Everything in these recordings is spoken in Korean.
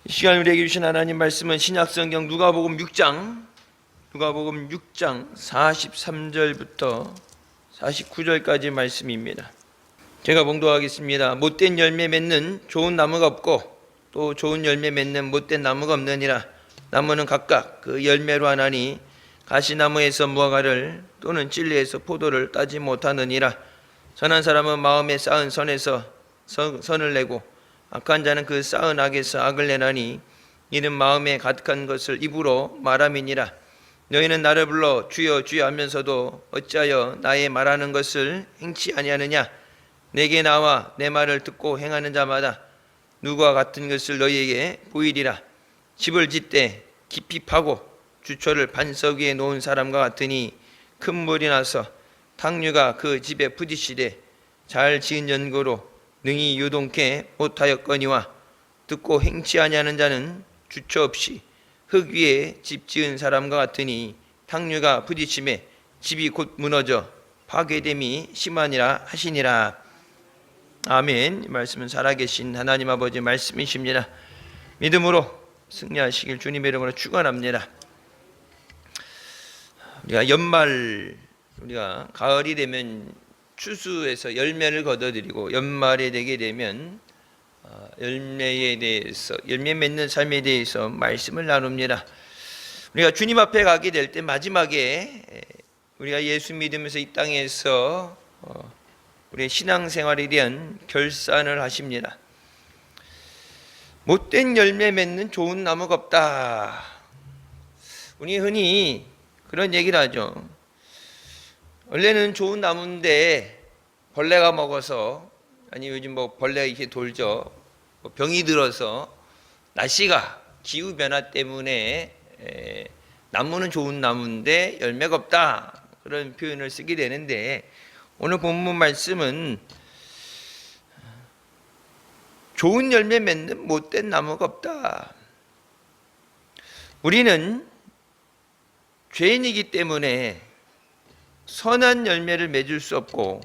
이 시간 우리에게 주신 하나님 말씀은 신약성경 누가복음 6장 43절부터 49절까지 말씀입니다. 제가 봉독하겠습니다. 못된 열매 맺는 좋은 나무가 없고 또 좋은 열매 맺는 못된 나무가 없느니라. 나무는 각각 그 열매로 하나니 가시나무에서 무화과를 또는 찔레에서 포도를 따지 못하느니라. 선한 사람은 마음에 쌓은 선에서 선을 내고 악한 자는 그 쌓은 악에서 악을 내나니 이는 마음에 가득한 것을 입으로 말함이니라. 너희는 나를 불러 주여 주여 하면서도 어찌하여 나의 말하는 것을 행치 아니하느냐. 내게 나와 내 말을 듣고 행하는 자마다 누구와 같은 것을 너희에게 보이리라. 집을 짓되 깊이 파고 주초를 반석 위에 놓은 사람과 같으니 큰 물이 나서 탕류가 그 집에 부딪히되 잘 지은 연고로 능히 유동케 못하였거니와 듣고 행치 아니하는 자는 주초 없이 흙 위에 집 지은 사람과 같으니 탕류가 부딪힘에 집이 곧 무너져 파괴됨이 심하니라 하시니라. 아멘. 이 말씀은 살아계신 하나님 아버지 말씀이십니다. 믿음으로 승리하시길 주님의 이름으로 축원합니다. 우리가 가을이 되면 추수해서 열매를 거둬들이고 연말에 되게 되면 열매에 대해서 열매 맺는 삶에 대해서 말씀을 나눕니다. 우리가 주님 앞에 가게 될 때 마지막에 우리가 예수 믿으면서 이 땅에서 우리의 신앙생활에 대한 결산을 하십니다. 못된 열매 맺는 좋은 나무가 없다. 우리 흔히 그런 얘기를 하죠. 원래는 좋은 나무인데 벌레가 먹어서, 아니 요즘 벌레가 이렇게 돌죠. 병이 들어서 날씨가 기후 변화 때문에 나무는 좋은 나무인데 열매가 없다, 그런 표현을 쓰게 되는데, 오늘 본문 말씀은 좋은 열매 맺는 못된 나무가 없다. 우리는 죄인이기 때문에 선한 열매를 맺을 수 없고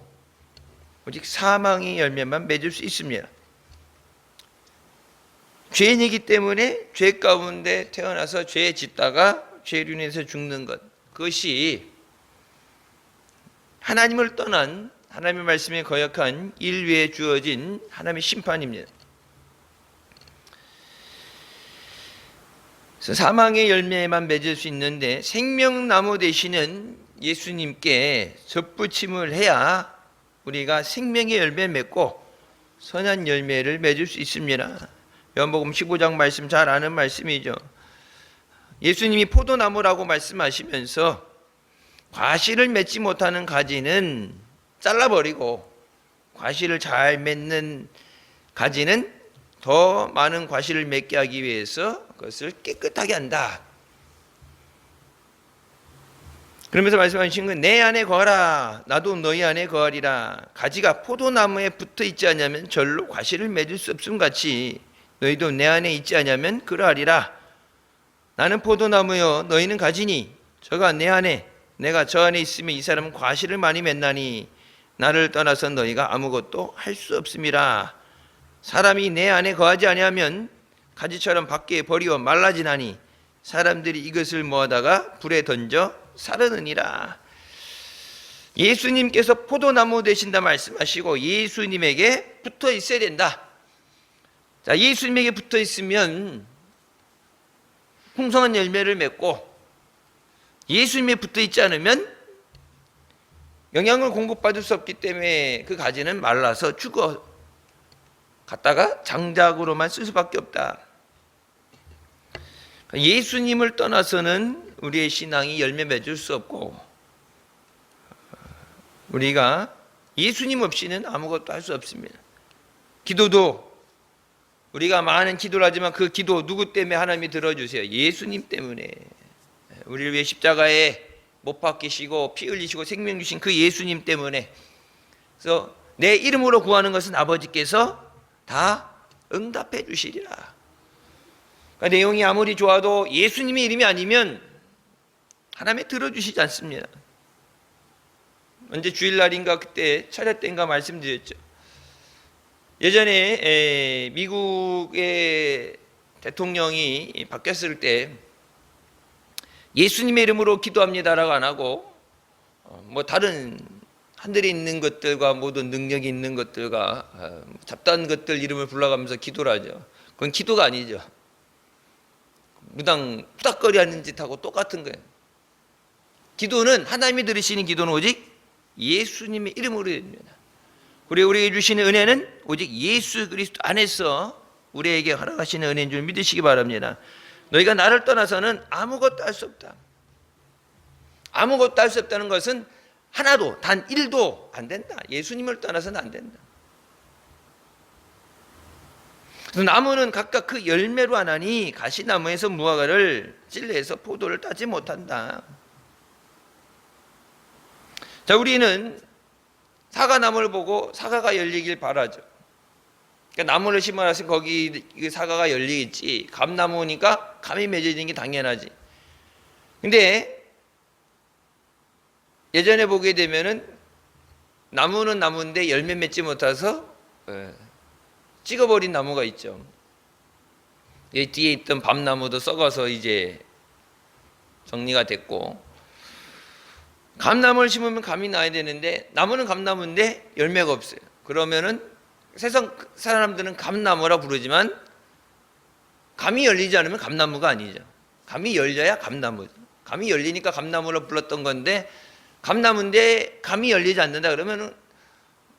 오직 사망의 열매만 맺을 수 있습니다. 죄인이기 때문에 죄 가운데 태어나서 죄에 짓다가 죄로 인해서 죽는 것, 그것이 하나님을 떠난 하나님의 말씀에 거역한 인류에 주어진 하나님의 심판입니다. 그래서 사망의 열매만 맺을 수 있는데 생명나무 되시는 예수님께 접붙임을 해야 우리가 생명의 열매를 맺고 선한 열매를 맺을 수 있습니다. 요한복음 15장 말씀 잘 아는 말씀이죠. 예수님이 포도나무라고 말씀하시면서 과실을 맺지 못하는 가지는 잘라버리고 과실을 잘 맺는 가지는 더 많은 과실을 맺게 하기 위해서 그것을 깨끗하게 한다. 그러면서 말씀하신 건 내 안에 거하라 나도 너희 안에 거하리라. 가지가 포도나무에 붙어 있지 않으면 절로 과실을 맺을 수 없음 같이 너희도 내 안에 있지 않으면 그러하리라. 나는 포도나무요 너희는 가지니 저가 내 안에 내가 저 안에 있으면 이 사람은 과실을 많이 맺나니 나를 떠나서 너희가 아무것도 할 수 없음이라. 사람이 내 안에 거하지 아니하면 가지처럼 밖에 버리어 말라지나니 사람들이 이것을 모아다가 불에 던져 사르느니라. 예수님께서 포도나무 되신다 말씀하시고 예수님에게 붙어 있어야 된다. 자, 예수님에게 붙어 있으면 풍성한 열매를 맺고, 예수님에 붙어 있지 않으면 영양을 공급받을 수 없기 때문에 그 가지는 말라서 죽어 갔다가 장작으로만 쓸 수밖에 없다. 예수님을 떠나서는 우리의 신앙이 열매 맺을 수 없고, 우리가 예수님 없이는 아무것도 할 수 없습니다. 기도도 우리가 많은 기도를 하지만 그 기도 누구 때문에 하나님이 들어주세요? 예수님 때문에. 우리를 위해 십자가에 못 박히시고 피 흘리시고 생명 주신 그 예수님 때문에. 그래서 내 이름으로 구하는 것은 아버지께서 다 응답해 주시리라. 그러니까 내용이 아무리 좋아도 예수님의 이름이 아니면 하나님이 들어주시지 않습니다. 언제 주일날인가 그때 차례 때인가 말씀드렸죠. 예전에 미국의 대통령이 바뀌었을 때 예수님의 이름으로 기도합니다라고 안 하고 뭐 다른 하늘에 있는 것들과 모든 능력이 있는 것들과 잡다한 것들 이름을 불러가면서 기도를 하죠. 그건 기도가 아니죠. 무당 후닥거리 하는 짓하고 똑같은 거예요. 기도는 하나님이 들으시는 기도는 오직 예수님의 이름으로 됩니다. 그리고 우리에게 주시는 은혜는 오직 예수 그리스도 안에서 우리에게 허락하시는 은혜인 줄 믿으시기 바랍니다. 너희가 나를 떠나서는 아무것도 할 수 없다. 아무것도 할 수 없다는 것은 하나도 단 1도 안 된다. 예수님을 떠나서는 안 된다. 그래서 나무는 각각 그 열매로 하나니 가시나무에서 무화과를 찔레에서 포도를 따지 못한다. 자, 우리는 사과나무를 보고 사과가 열리길 바라죠. 그러니까 나무를 심어놨으면 거기 사과가 열리겠지. 감나무니까 감이 맺어지는 게 당연하지. 근데 예전에 보게 되면은 나무는 나무인데 열매 맺지 못해서 찍어버린 나무가 있죠. 이 뒤에 있던 밤나무도 썩어서 이제 정리가 됐고, 감나무를 심으면 감이 나야 되는데 나무는 감나무인데 열매가 없어요. 그러면은 세상 사람들은 감나무라 부르지만 감이 열리지 않으면 감나무가 아니죠. 감이 열려야 감나무죠. 감이 열리니까 감나무라 불렀던 건데 감나무인데 감이 열리지 않는다 그러면은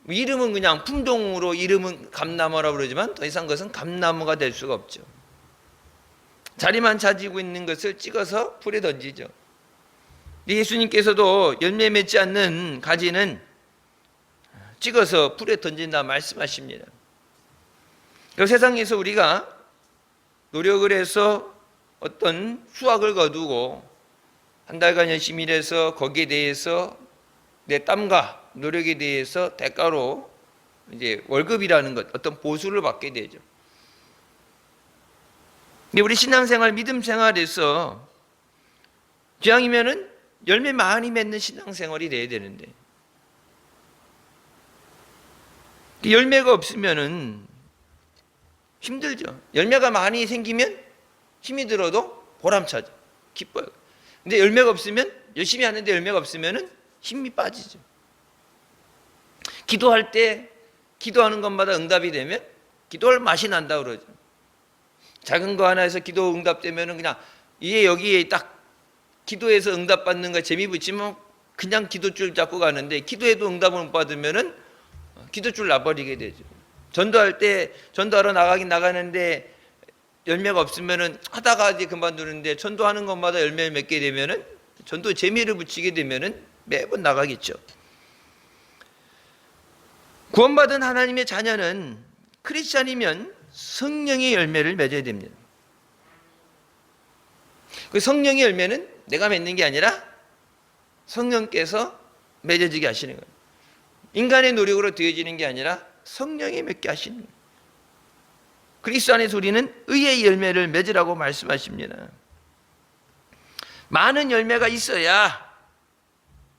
이름은 그냥 품종으로 이름은 감나무라 부르지만 더 이상 그것은 감나무가 될 수가 없죠. 자리만 차지고 있는 것을 찍어서 풀에 던지죠. 예수님께서도 열매 맺지 않는 가지는 찍어서 풀에 던진다 말씀하십니다. 그 세상에서 우리가 노력을 해서 어떤 수확을 거두고 한 달간 열심히 일해서 거기에 대해서 내 땀과 노력에 대해서 대가로 이제 월급이라는 것, 어떤 보수를 받게 되죠. 근데 우리 신앙생활, 믿음 생활에서 기왕이면은 열매 많이 맺는 신앙생활이 돼야 되는데 열매가 없으면은 힘들죠. 열매가 많이 생기면 힘이 들어도 보람차죠. 기뻐요. 근데 열매가 없으면 열심히 하는데 열매가 없으면은 힘이 빠지죠. 기도할 때 기도하는 것마다 응답이 되면 기도할 맛이 난다 그러죠. 작은 거 하나에서 기도 응답되면은 그냥 이게 여기에 딱 기도해서 응답받는 거 재미 붙이면 그냥 기도줄 잡고 가는데 기도해도 응답을 못 받으면은 기도줄 놔버리게 되죠. 전도할 때 전도하러 나가긴 나가는데 열매가 없으면은 하다가 이제 그만두는데 전도하는 것마다 열매를 맺게 되면은 전도 재미를 붙이게 되면은 매번 나가겠죠. 구원받은 하나님의 자녀는 크리스찬이면 성령의 열매를 맺어야 됩니다. 그 성령의 열매는 내가 맺는 게 아니라 성령께서 맺어지게 하시는 거예요. 인간의 노력으로 되어지는 게 아니라 성령이 맺게 하시는 거예요. 그리스도 안에서 우리는 의의 열매를 맺으라고 말씀하십니다. 많은 열매가 있어야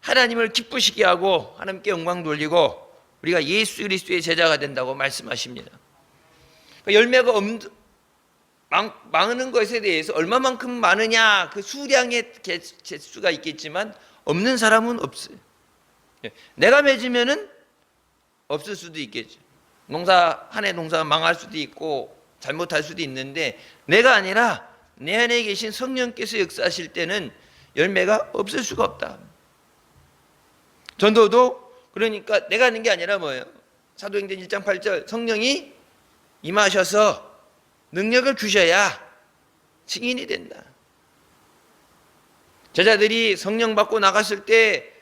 하나님을 기쁘시게 하고 하나님께 영광 돌리고 우리가 예수 그리스도의 제자가 된다고 말씀하십니다. 열매가 많은 것에 대해서 얼마만큼 많으냐 그 수량의 개수가 있겠지만 없는 사람은 없어요. 내가 맺으면은 없을 수도 있겠죠. 한 해 농사가 망할 수도 있고 잘못할 수도 있는데 내가 아니라 내 안에 계신 성령께서 역사하실 때는 열매가 없을 수가 없다. 전도도 그러니까 내가 하는 게 아니라 뭐예요? 사도행전 1장 8절 성령이 임하셔서 능력을 주셔야 증인이 된다. 제자들이 성령 받고 나갔을 때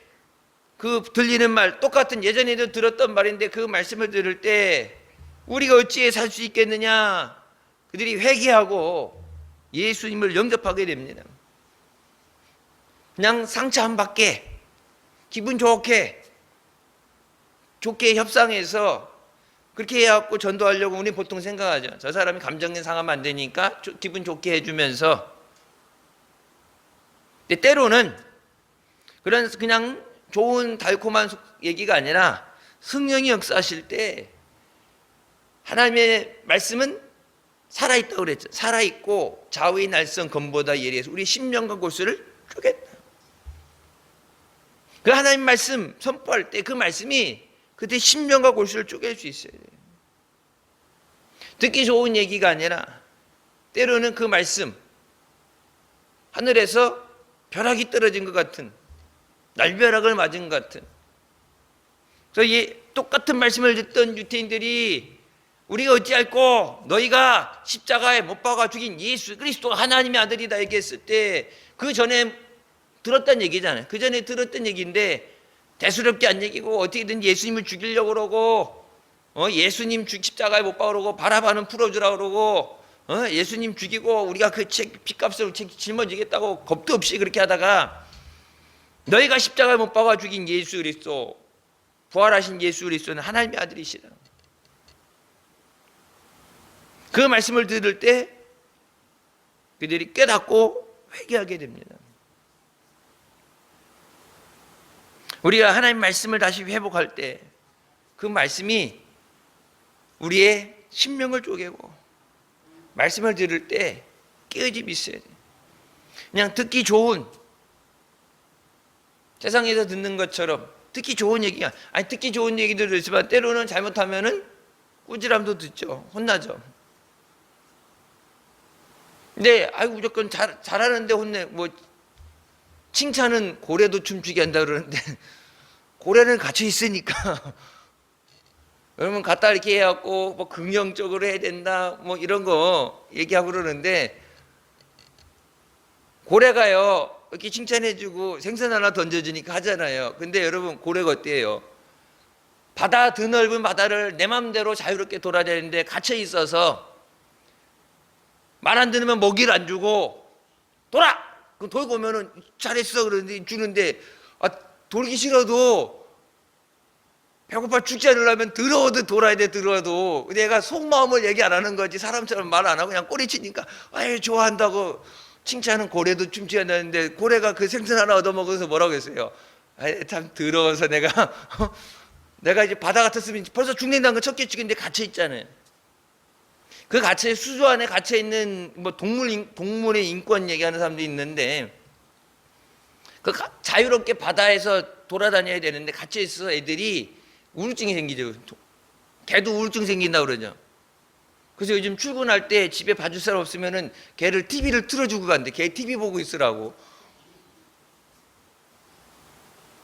그 들리는 말 똑같은 예전에도 들었던 말인데 그 말씀을 들을 때 우리가 어찌해 살 수 있겠느냐 그들이 회개하고 예수님을 영접하게 됩니다. 그냥 상처 안 받게 기분 좋게 협상해서 그렇게 해갖고 전도하려고 우리 보통 생각하죠. 저 사람이 감정이 상하면 안 되니까 기분 좋게 해주면서. 근데 때로는 그런 그냥 좋은 달콤한 얘기가 아니라 성령이 역사하실 때 하나님의 말씀은 살아있다고 그랬죠. 살아있고 좌우의 날선 검보다 예리해서 우리 심령과 골수를 쪼겠다. 그 하나님 말씀 선포할 때 그 말씀이 그때 심령과 골수를 쪼갤 수 있어야 돼요. 듣기 좋은 얘기가 아니라 때로는 그 말씀, 하늘에서 벼락이 떨어진 것 같은, 날벼락을 맞은 것 같은, 그래서 똑같은 말씀을 듣던 유태인들이 우리가 어찌할꼬 너희가 십자가에 못 박아 죽인 예수 그리스도가 하나님의 아들이다 얘기했을 때 그 전에 들었던 얘기잖아요. 그 전에 들었던 얘기인데 대수롭게 안 얘기고 어떻게든 예수님을 죽이려고 그러고 예수님 십자가에 못 박으라고 바라바는 풀어주라 그러고 예수님 죽이고 우리가 그 핏값을 짊어지겠다고 겁도 없이 그렇게 하다가 너희가 십자가에 못 박아 죽인 예수 그리스도 부활하신 예수 그리스도는 하나님의 아들이시다. 그 말씀을 들을 때 그들이 깨닫고 회개하게 됩니다. 우리가 하나님 말씀을 다시 회복할 때 그 말씀이 우리의 심령을 쪼개고 말씀을 들을 때 깨어짐이 있어야 돼요. 그냥 듣기 좋은 세상에서 듣는 것처럼 듣기 좋은 얘기가 아니 듣기 좋은 얘기도 있지만 때로는 잘못하면은 꾸지람도 듣죠. 혼나죠. 근데 아이고 무조건 잘하는데 혼내 뭐 칭찬은 고래도 춤추게 한다 그러는데 고래는 갇혀 있으니까 여러분 갖다 이렇게 해갖고 뭐 긍정적으로 해야 된다 뭐 이런 거 얘기하고 그러는데 고래가요 이렇게 칭찬해주고 생선 하나 던져주니까 하잖아요. 근데 여러분 고래가 어때요? 바다 드넓은 바다를 내 맘대로 자유롭게 돌아다니는데 갇혀 있어서 말 안 들으면 먹이를 안 주고 돌아! 그럼 돌고 오면은 잘했어 그러는데 주는데 돌기 싫어도 배고파 죽지 않으려면 더러워도 돌아야 돼. 더러워도 내가 속마음을 얘기 안 하는 거지 사람처럼 말 안 하고 그냥 꼬리치니까 아유 좋아한다고 칭찬은 고래도 춤추게 한다는데 고래가 그 생선 하나 얻어먹어서 뭐라고 했어요? 참 더러워서 내가 내가 이제 바다 같았으면 벌써 죽는다는 거 쳤겠지. 근데 갇혀 있잖아요. 그 갇혀 수조 안에 갇혀 있는 뭐 동물의 인권 얘기하는 사람도 있는데 그 자유롭게 바다에서 돌아다녀야 되는데 갇혀 있어서 애들이 우울증이 생기죠. 개도 우울증 생긴다 그러죠. 그래서 요즘 출근할 때 집에 봐줄 사람 없으면은 개를 TV를 틀어주고 간대. 개 TV 보고 있으라고.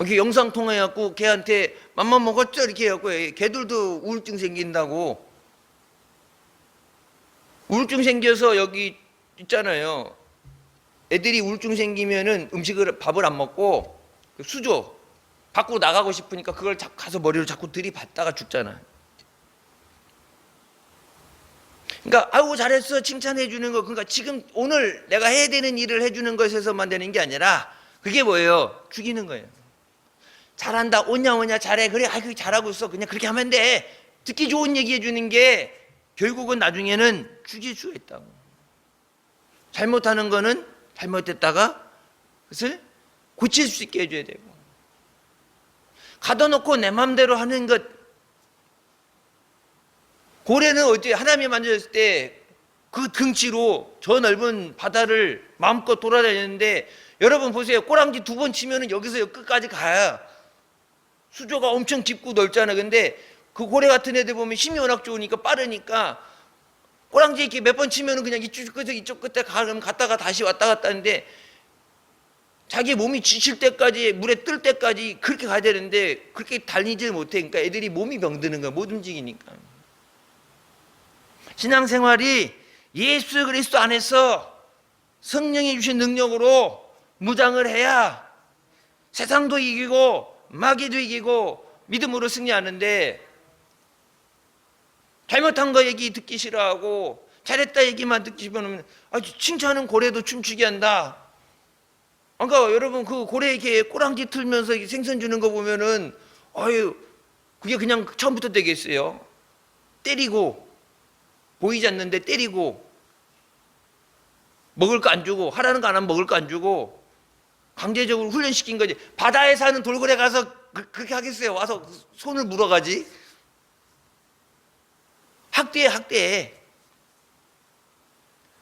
이렇게 영상 통화해갖고 개한테 맘만 먹었죠 이렇게 해갖고 개들도 우울증 생긴다고. 우울증 생겨서 여기 있잖아요. 애들이 우울증 생기면은 밥을 안 먹고 수조 밖으로 나가고 싶으니까 그걸 가서 머리로 자꾸 들이받다가 죽잖아. 그러니까 아이고 잘했어 칭찬해 주는 거 그러니까 지금 오늘 내가 해야 되는 일을 해주는 것에서만 되는 게 아니라 그게 뭐예요? 죽이는 거예요. 잘한다 오냐 잘해 그래 아이고 잘하고 있어 그냥 그렇게 하면 돼. 듣기 좋은 얘기 해주는 게 결국은 나중에는 죽일 수가 있다고. 잘못하는 거는 잘못했다가 그것을 고칠 수 있게 해줘야 되고 가둬놓고 내 맘대로 하는 것. 고래는 어떻게 하나님이 만졌을 때 그 등치로 저 넓은 바다를 마음껏 돌아다니는데 여러분 보세요. 꼬랑지 2번 치면은 여기서 끝까지 가야 수조가 엄청 깊고 넓잖아요. 근데 그 고래 같은 애들 보면 힘이 워낙 좋으니까 빠르니까 꼬랑지 이렇게 몇 번 치면은 그냥 이쪽 끝에 이쪽 끝에 가면 갔다가 다시 왔다 갔다 하는데 자기 몸이 지칠 때까지 물에 뜰 때까지 그렇게 가야 되는데 그렇게 달리질 못해. 그러니까 애들이 몸이 병드는 거야. 못 움직이니까. 신앙생활이 예수 그리스도 안에서 성령이 주신 능력으로 무장을 해야 세상도 이기고 마귀도 이기고 믿음으로 승리하는데 잘못한 거 얘기 듣기 싫어하고 잘했다 얘기만 듣기 싫으면 칭찬은 고래도 춤추게 한다. 그러니까 여러분 그 고래 이렇게 꼬랑지 틀면서 생선 주는 거 보면은 그게 그냥 처음부터 되겠어요. 때리고 보이지 않는데 때리고 먹을 거 안 주고 하라는 거 안 하면 먹을 거 안 주고 강제적으로 훈련시킨 거지. 바다에 사는 돌고래 가서 그렇게 하겠어요? 와서 손을 물어가지. 학대해.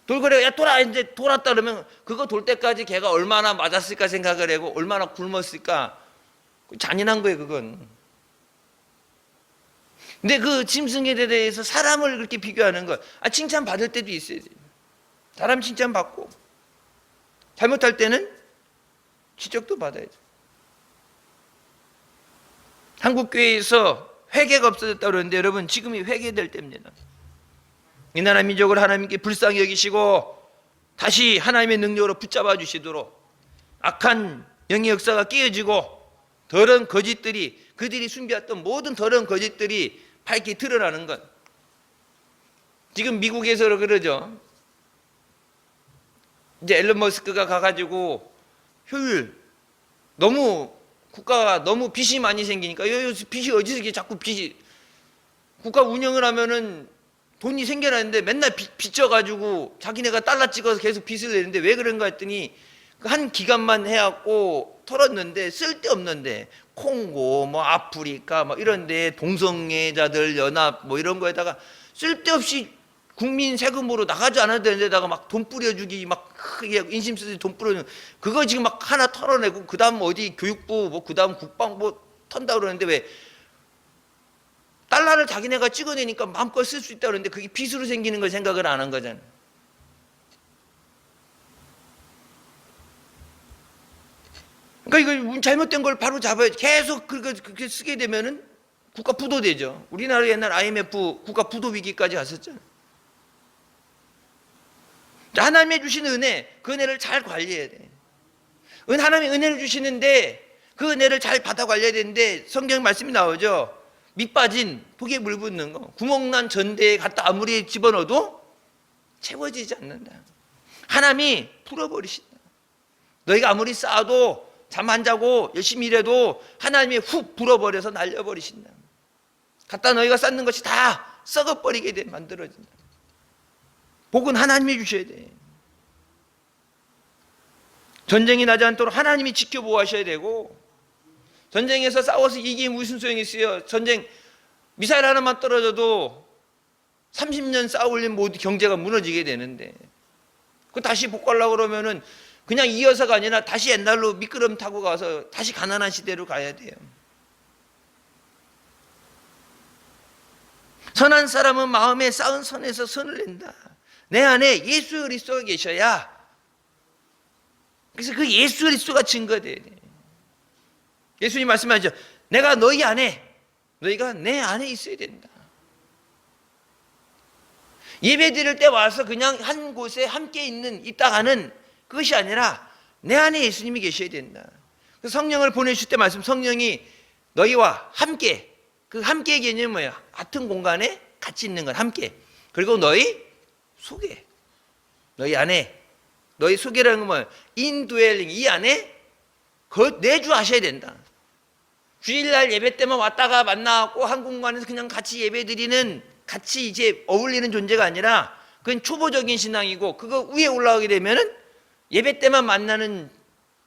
돌고래가 야 돌아 이제 돌았다 그러면 그거 돌 때까지 걔가 얼마나 맞았을까 생각을 하고 얼마나 굶었을까. 잔인한 거예요 그건. 근데 그 짐승에 대해서 사람을 그렇게 비교하는 것, 칭찬 받을 때도 있어요. 사람 칭찬 받고 잘못할 때는 지적도 받아야죠. 한국 교회에서 회개가 없어졌다 그러는데 여러분 지금이 회개될 때입니다. 이 나라 민족을 하나님께 불쌍히 여기시고 다시 하나님의 능력으로 붙잡아 주시도록 악한 영의 역사가 깨어지고 더러운 거짓들이 그들이 숨겨왔던 모든 더러운 거짓들이 밝게 드러나는 것. 지금 미국에서 그러죠. 이제 앨런 머스크가 가가지고 효율 너무 국가가 너무 빚이 많이 생기니까 빚이 어디서 이게 자꾸 빚이 국가 운영을 하면은 돈이 생겨나는데 맨날 빚져가지고 자기네가 달러 찍어서 계속 빚을 내는데 왜 그런가 했더니 한 기간만 해갖고 털었는데 쓸데없는데 콩고 뭐 아프리카 뭐 이런데 동성애자들 연합 뭐 이런 거에다가 쓸데없이 국민 세금으로 나가지 않아도 되는 데다가 막 돈 뿌려주기 막 크게 인심 쓰듯이 돈 뿌려주는 그거 지금 막 하나 털어내고 그 다음 어디 교육부 뭐 그 다음 국방부 턴다 그러는데 왜 달러를 자기네가 찍어내니까 마음껏 쓸 수 있다 그러는데 그게 빚으로 생기는 걸 생각을 안 한 거잖아요. 그러니까 이거 잘못된 걸 바로 잡아야 계속 그렇게 쓰게 되면은 국가 부도 되죠. 우리나라 옛날 IMF 국가 부도 위기까지 갔었잖아요. 하나님이 주신 은혜, 그 은혜를 잘 관리해야 돼. 하나님이 은혜를 주시는데 그 은혜를 잘 받아 관리해야 되는데 성경 말씀이 나오죠. 밑 빠진 독에 물 붓는 거, 구멍난 전대에 갖다 아무리 집어넣어도 채워지지 않는다. 하나님이 풀어버리신다. 너희가 아무리 쌓아도 잠 안 자고 열심히 일해도 하나님이 훅 불어버려서 날려버리신다. 갖다 너희가 쌓는 것이 다 썩어버리게 만들어진다. 복은 하나님이 주셔야 돼. 전쟁이 나지 않도록 하나님이 지켜보호하셔야 되고 전쟁에서 싸워서 이게 무슨 소용이 있어요. 전쟁 미사일 하나만 떨어져도 30년 싸울린 모두 경제가 무너지게 되는데 그 다시 복구하려고 그러면은 그냥 이어서가 아니라 다시 옛날로 미끄럼 타고 가서 다시 가난한 시대로 가야 돼요. 선한 사람은 마음에 쌓은 선에서 선을 낸다. 내 안에 예수 그리스도가 계셔야 그래서 그 예수 그리스도가 증거돼야 돼. 예수님 말씀하죠. 내가 너희 안에 너희가 내 안에 있어야 된다. 예배 드릴 때 와서 그냥 한 곳에 함께 있다가는 그것이 아니라 내 안에 예수님이 계셔야 된다. 그래서 성령을 보내주실 때 말씀 성령이 너희와 함께 그 함께의 개념이 뭐야? 같은 공간에 같이 있는 건 함께. 그리고 너희 속에 너희 안에 너희 속에라는 건 뭐야? 인드웰링 이 안에 내주하셔야 된다. 주일날 예배 때만 왔다가 만나고 한 공간에서 그냥 같이 예배 드리는 같이 이제 어울리는 존재가 아니라 그건 초보적인 신앙이고 그거 위에 올라가게 되면은 예배 때만 만나는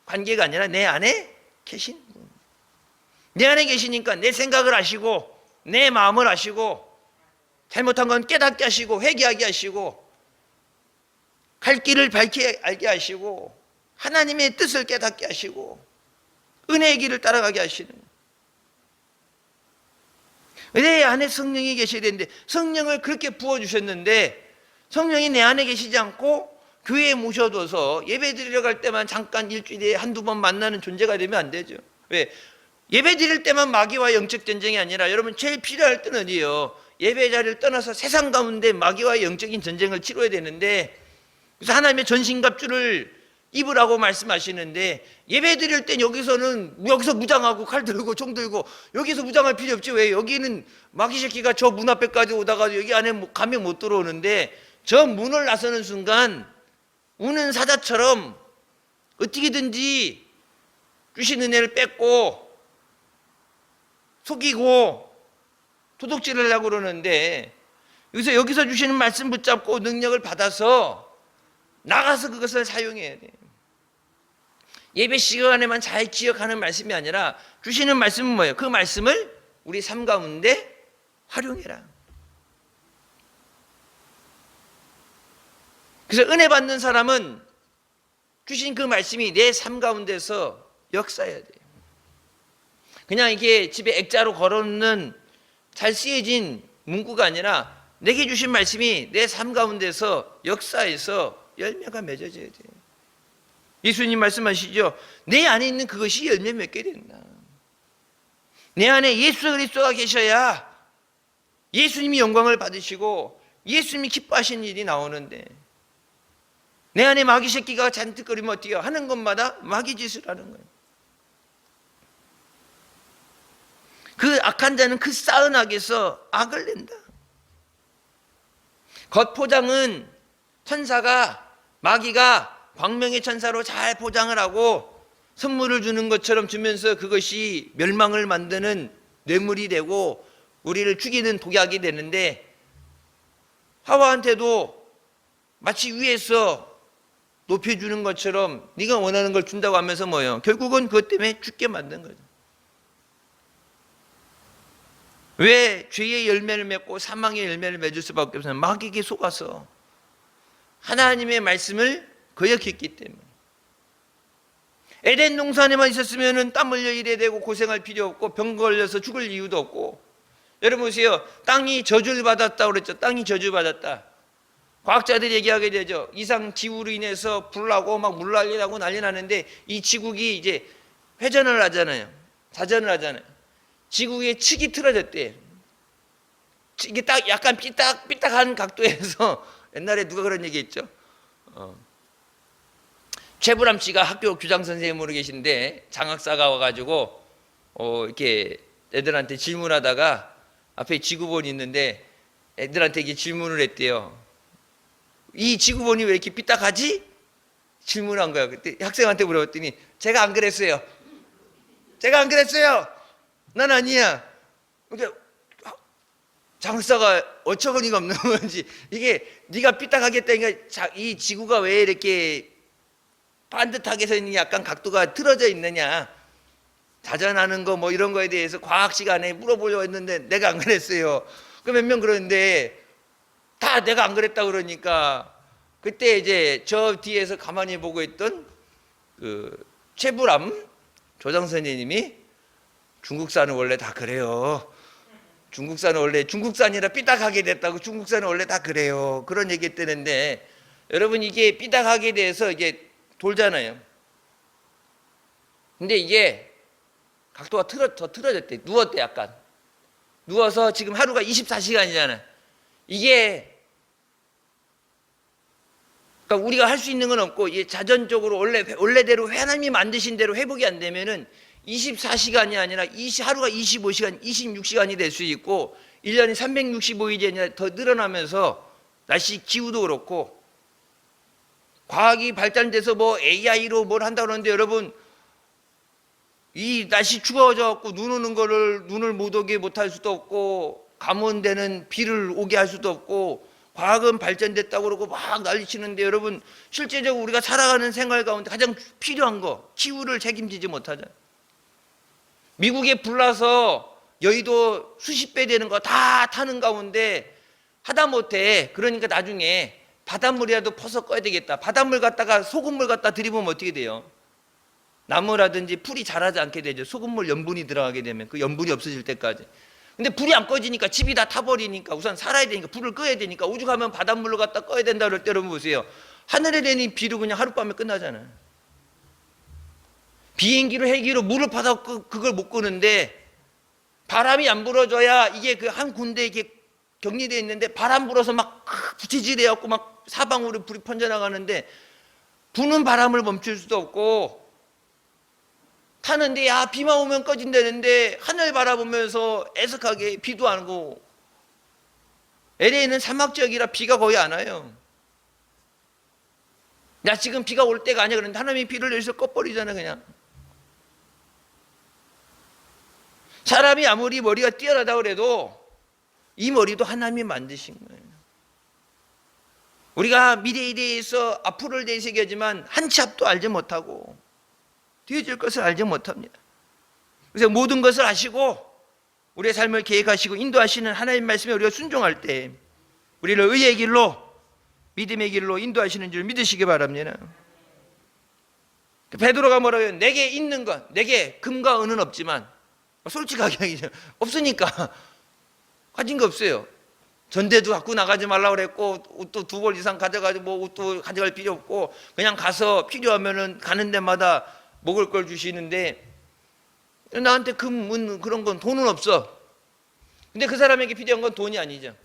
관계가 아니라 내 안에 계신 분. 내 안에 계시니까 내 생각을 아시고 내 마음을 아시고 잘못한 건 깨닫게 하시고 회개하게 하시고 갈 길을 밝게 알게 하시고 하나님의 뜻을 깨닫게 하시고 은혜의 길을 따라가게 하시는 내 안에 성령이 계셔야 되는데 성령을 그렇게 부어주셨는데 성령이 내 안에 계시지 않고 교회에 모셔둬서 예배 드리러 갈 때만 잠깐 일주일에 한두 번 만나는 존재가 되면 안 되죠. 왜? 예배 드릴 때만 마귀와 영적 전쟁이 아니라 여러분 제일 필요할 때는 어디예요? 예배 자리를 떠나서 세상 가운데 마귀와의 영적인 전쟁을 치러야 되는데 그래서 하나님의 전신갑주를 입으라고 말씀하시는데 예배 드릴 땐 여기서 무장하고 칼 들고 총 들고 여기서 무장할 필요 없지. 왜? 여기는 마귀 새끼가 저 문 앞에까지 오다가 여기 안에 가면 못 들어오는데 저 문을 나서는 순간 우는 사자처럼 어떻게든지 주신 은혜를 뺏고 속이고 도둑질을 하려고 그러는데 여기서 주시는 말씀 붙잡고 능력을 받아서 나가서 그것을 사용해야 돼. 예배 시간에만 잘 기억하는 말씀이 아니라 주시는 말씀은 뭐예요? 그 말씀을 우리 삶 가운데 활용해라. 그래서 은혜 받는 사람은 주신 그 말씀이 내 삶 가운데서 역사해야 돼요. 그냥 이게 집에 액자로 걸어놓는 잘 쓰여진 문구가 아니라 내게 주신 말씀이 내 삶 가운데서 역사해서 열매가 맺어져야 돼요. 예수님 말씀하시죠. 내 안에 있는 그것이 열매 맺게 된다. 내 안에 예수 그리스도가 계셔야 예수님이 영광을 받으시고 예수님이 기뻐하시는 일이 나오는데, 내 안에 마귀 새끼가 잔뜩거리면 어떻게 해요? 하는 것마다 마귀 짓을 하는 거예요. 그 악한 자는 그 쌓은 악에서 악을 낸다. 겉포장은 천사가, 마귀가 광명의 천사로 잘 포장을 하고 선물을 주는 것처럼 주면서 그것이 멸망을 만드는 뇌물이 되고 우리를 죽이는 독약이 되는데, 하와한테도 마치 위에서 높여주는 것처럼 네가 원하는 걸 준다고 하면서 뭐예요? 결국은 그것 때문에 죽게 만든 거죠. 왜 죄의 열매를 맺고 사망의 열매를 맺을 수밖에 없어요? 마귀에게 속아서 하나님의 말씀을 거역했기 때문에. 에덴 동산에만 있었으면 땀 흘려 일해야 되고 고생할 필요 없고 병 걸려서 죽을 이유도 없고. 여러분 보세요. 땅이 저주를 받았다고 그랬죠. 땅이 저주받았다. 과학자들이 얘기하게 되죠. 이상 기후로 인해서 불나고 막 물난리 나고 난리 나는데 이 지국이 이제 회전을 하잖아요. 자전을 하잖아요. 지구의 측이 틀어졌대. 이게 딱 약간 삐딱한 각도에서 옛날에 누가 그런 얘기 했죠? 최불암 씨가 학교 교장 선생님으로 계신데 장학사가 와가지고 이렇게 애들한테 질문하다가 앞에 지구본이 있는데 애들한테 이렇게 질문을 했대요. 이 지구본이 왜 이렇게 삐딱하지? 질문한 거야. 그때 학생한테 물어봤더니 제가 안 그랬어요. 제가 안 그랬어요. 난 아니야. 그러니까 장사가 어처구니가 없는 건지, 이게 네가 삐딱하겠다니까 이 지구가 왜 이렇게 반듯하게 서 있는 약간 각도가 틀어져 있느냐, 자전하는 거 뭐 이런 거에 대해서 과학 시간에 물어보려고 했는데 내가 안 그랬어요. 그 몇 명 그러는데 다 내가 안 그랬다 그러니까 그때 이제 저 뒤에서 가만히 보고 있던 그 최불암 조장 선생님이 중국산은 원래 다 그래요. 중국산은 원래 중국산이라 삐딱하게 됐다고. 중국산은 원래 다 그래요. 그런 얘기 했다는데, 여러분 이게 삐딱하게 돼서 이게 돌잖아요. 근데 이게 각도가 더 틀어졌대. 누웠대. 약간 누워서 지금 하루가 24시간이잖아요 이게 그러니까 우리가 할 수 있는 건 없고, 이게 자전적으로 원래대로 하나님이 만드신 대로 회복이 안 되면은 24시간이 아니라 하루가 25시간, 26시간이 될 수 있고 1년이 365일이 아니라 더 늘어나면서 날씨 기후도 그렇고 과학이 발달돼서 뭐 AI로 뭘 한다고 그러는데, 여러분 이 날씨 추워져 갖고 눈 오는 거를 눈을 못 오게 못할 수도 없고 가뭄되는 비를 오게 할 수도 없고, 과학은 발전됐다고 그러고 막 난리치는데, 여러분 실제적으로 우리가 살아가는 생활 가운데 가장 필요한 거, 기후를 책임지지 못하잖아요. 미국에 불나서 여의도 수십 배 되는 거 다 타는 가운데 하다못해 그러니까 나중에 바닷물이라도 퍼서 꺼야 되겠다. 바닷물 갖다가 소금물 갖다 들이보면 어떻게 돼요? 나무라든지 풀이 자라지 않게 되죠. 소금물 염분이 들어가게 되면 그 염분이 없어질 때까지. 근데 불이 안 꺼지니까 집이 다 타버리니까 우선 살아야 되니까 불을 꺼야 되니까 오죽하면 바닷물로 갖다 꺼야 된다 그럴 때 여러분 보세요. 하늘에 내린 비로 그냥 하룻밤에 끝나잖아요. 비행기로 헬기로 물을 받아 그걸 못 끄는데 바람이 안 불어줘야 이게 그 한 군데에 이렇게 격리되어 있는데 바람 불어서 막 부채질해갖고 막 사방으로 불이 번져나가는데 부는 바람을 멈출 수도 없고 타는데 야 비만 오면 꺼진다는데 하늘 바라보면서 애석하게 비도 안 오고. LA는 사막 지역이라 비가 거의 안 와요. 나 지금 비가 올 때가 아니야 그런데 하나님이 비를 내려서 꺼버리잖아 그냥. 사람이 아무리 머리가 뛰어나다 그래도 이 머리도 하나님이 만드신 거예요. 우리가 미래에 대해서 앞으로를 대해서 얘기하지만 한 치 앞도 알지 못하고 뒤에 질 것을 알지 못합니다. 그래서 모든 것을 아시고 우리의 삶을 계획하시고 인도하시는 하나님 말씀에 우리가 순종할 때 우리를 의의 길로 믿음의 길로 인도하시는 줄 믿으시기 바랍니다. 베드로가 뭐라고 해요? 내게 있는 것, 내게 금과 은은 없지만, 솔직하게 얘기해요. 없으니까 가진 거 없어요. 전대도 갖고 나가지 말라고 그랬고, 옷도 2벌 이상 가져가지고 뭐 옷도 가져갈 필요 없고, 그냥 가서 필요하면은 가는 데마다 먹을 걸 주시는데, 나한테 금, 은 그런 건 돈은 없어. 근데 그 사람에게 필요한 건 돈이 아니죠.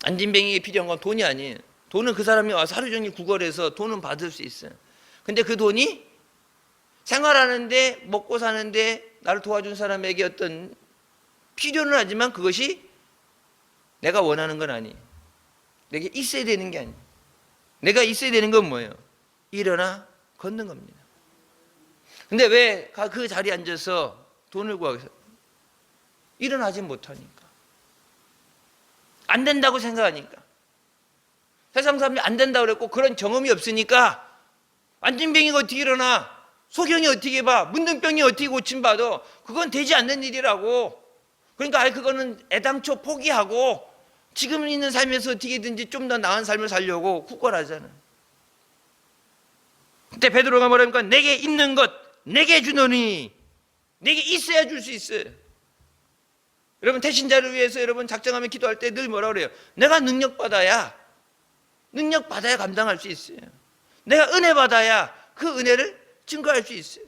안진뱅이에게 필요한 건 돈이 아니에요. 돈은 그 사람이 와서 하루 종일 구걸해서 돈은 받을 수 있어요. 근데 그 돈이 생활하는데, 먹고 사는데 나를 도와준 사람에게 어떤 필요는 하지만 그것이 내가 원하는 건 아니에요. 내게 있어야 되는 게 아니에요. 내가 있어야 되는 건 뭐예요? 일어나 걷는 겁니다. 근데 왜 그 자리에 앉아서 돈을 구하겠어요? 일어나지 못하니까. 안 된다고 생각하니까. 세상 사람들이 안 된다고 그랬고 그런 경험이 없으니까 안진뱅이가 어떻게 일어나? 소경이 어떻게 봐? 문둥병이 어떻게 고침받아? 그건 되지 않는 일이라고. 그러니까 그거는 애당초 포기하고 지금 있는 삶에서 어떻게든지 좀 더 나은 삶을 살려고 굳건하잖아요. 그때 베드로가 뭐랍니까? 내게 있는 것 내게 주노니. 내게 있어야 줄 수 있어요. 여러분 태신자를 위해서 여러분 작정하며 기도할 때 늘 뭐라 그래요? 내가 능력 받아야 감당할 수 있어요. 내가 은혜 받아야 그 은혜를 증거할 수 있어요.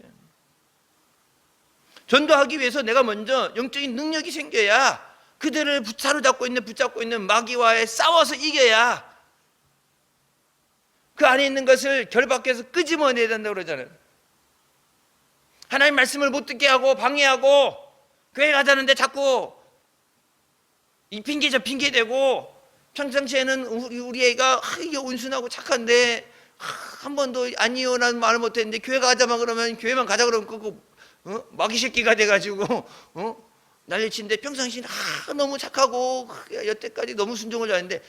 전도하기 위해서 내가 먼저 영적인 능력이 생겨야 그들을 붙잡고 있는 마귀와의 싸워서 이겨야 그 안에 있는 것을 결박해서 끄집어내야 된다고 그러잖아요. 하나님 말씀을 못 듣게 하고 방해하고 교회 가자는데 자꾸 이 핑계 저 핑계 대고 평상시에는 우리 애가 이게 온순하고 착한데 한 번도 아니요 난 말을 못했는데 교회 가자만 그러면 교회만 가자 그러면 그거 마귀 새끼가 돼가지고 난리치는데 평상시는 너무 착하고 여태까지 너무 순종을 잘했는데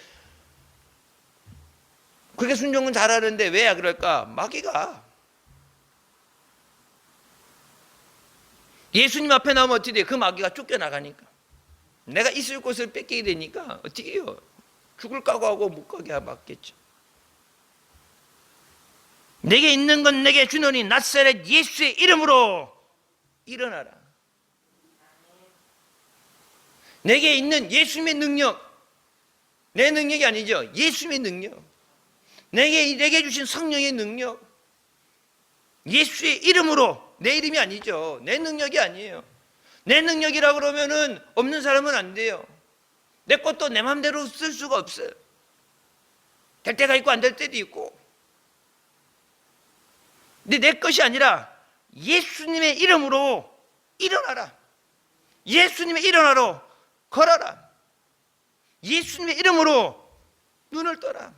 그렇게 순종은 잘하는데 왜 그럴까? 마귀가 예수님 앞에 나오면 어떻게 돼? 그 마귀가 쫓겨나가니까 내가 있을 곳을 뺏기게 되니까 어떻게 해요? 죽을 각오하고 못 가게 맞겠죠. 내게 있는 건 내게 주노니 나사렛 예수의 이름으로 일어나라. 내게 있는 예수님의 능력, 내 능력이 아니죠. 예수님의 능력, 내게 주신 성령의 능력, 예수의 이름으로. 내 이름이 아니죠. 내 능력이 아니에요. 내 능력이라고 그러면은 없는 사람은 안 돼요. 내 것도 내 마음대로 쓸 수가 없어요. 될 때가 있고 안 될 때도 있고. 근데 내 것이 아니라 예수님의 이름으로 일어나라. 예수님의 이름으로 걸어라. 예수님의 이름으로 눈을 떠라.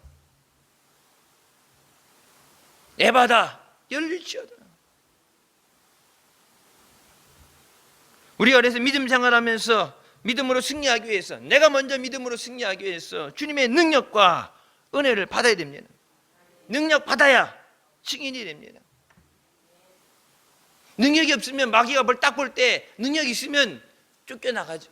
에바다 열릴지어다. 우리가 그래서 믿음 생활하면서 믿음으로 승리하기 위해서 내가 먼저 믿음으로 승리하기 위해서 주님의 능력과 은혜를 받아야 됩니다. 능력 받아야 증인이 됩니다. 능력이 없으면 마귀가 뭘 딱 볼 때 능력이 있으면 쫓겨나가죠.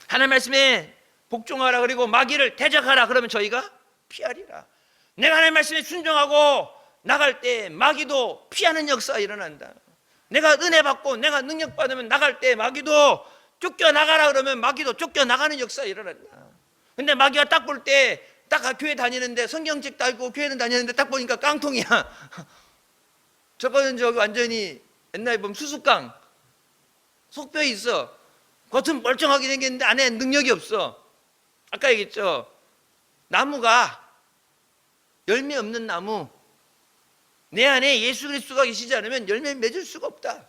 하나님 말씀에 복종하라 그리고 마귀를 대적하라 그러면 저희가 피하리라. 내가 하나님 말씀에 순종하고 나갈 때 마귀도 피하는 역사가 일어난다. 내가 은혜 받고 내가 능력 받으면 나갈 때 마귀도 쫓겨나가라 그러면 마귀도 쫓겨나가는 역사가 일어난다. 근데 마귀가 딱 볼 때 딱 교회 다니는데 성경책 달고 교회는 다니는데 딱 보니까 깡통이야. 저거는 저기 완전히 옛날에 보면 수수깡 속뼈 있어. 겉은 멀쩡하게 생겼는데 안에 능력이 없어. 아까 얘기했죠. 나무가 열매 없는 나무, 내 안에 예수 그리스도가 계시지 않으면 열매 맺을 수가 없다.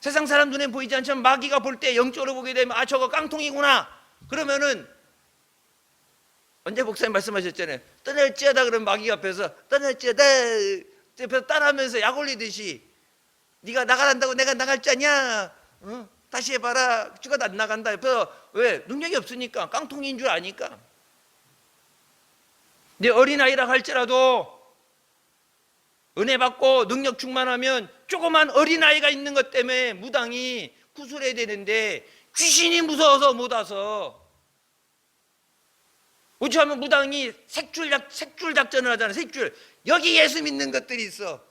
세상 사람 눈에 보이지 않지만 마귀가 볼 때 영적으로 보게 되면 저거 깡통이구나. 그러면은 언제 목사님 말씀하셨잖아요. 떠날지어다 그러면 마귀가 앞에서 떠날지어다 옆에서 따라하면서 약 올리듯이 네가 나가란다고 내가 나갈 줄 아냐? 다시 해봐라. 죽어도 안 나간다. 옆에서 왜? 능력이 없으니까 깡통인 줄 아니까. 내 어린아이라 할지라도 은혜 받고 능력 충만하면 조그만 어린아이가 있는 것 때문에 무당이 구술해야 되는데 귀신이 무서워서 못 와서 어찌하면 무당이 색줄 작전을 하잖아. 색줄. 여기 예수 믿는 것들이 있어.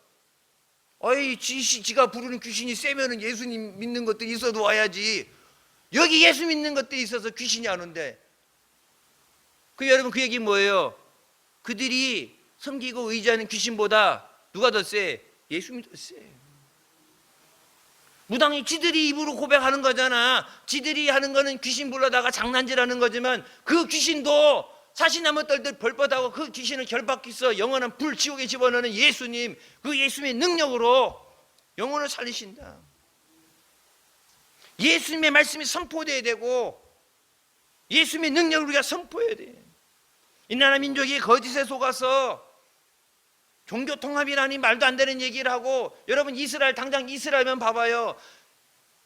어이, 지가 부르는 귀신이 세면은 예수님 믿는 것들이 있어도 와야지. 여기 예수 믿는 것들이 있어서 귀신이 안 온대. 여러분, 그 얘기 뭐예요? 그들이 섬기고 의지하는 귀신보다 누가 더 세? 예수님이 더 세. 무당이 지들이 입으로 고백하는 거잖아. 지들이 하는 거는 귀신 불러다가 장난질하는 거지만 그 귀신도 사시나무 떨듯 벌벌하고 그 귀신을 결박해서 영원한 불 지옥에 집어넣는 예수님, 그 예수님의 능력으로 영혼을 살리신다. 예수님의 말씀이 선포돼야 되고 예수님의 능력을 우리가 선포해야 돼. 이 나라 민족이 거짓에 속아서 종교 통합이라니 말도 안 되는 얘기를 하고, 여러분 이스라엘, 당장 이스라엘만 봐봐요.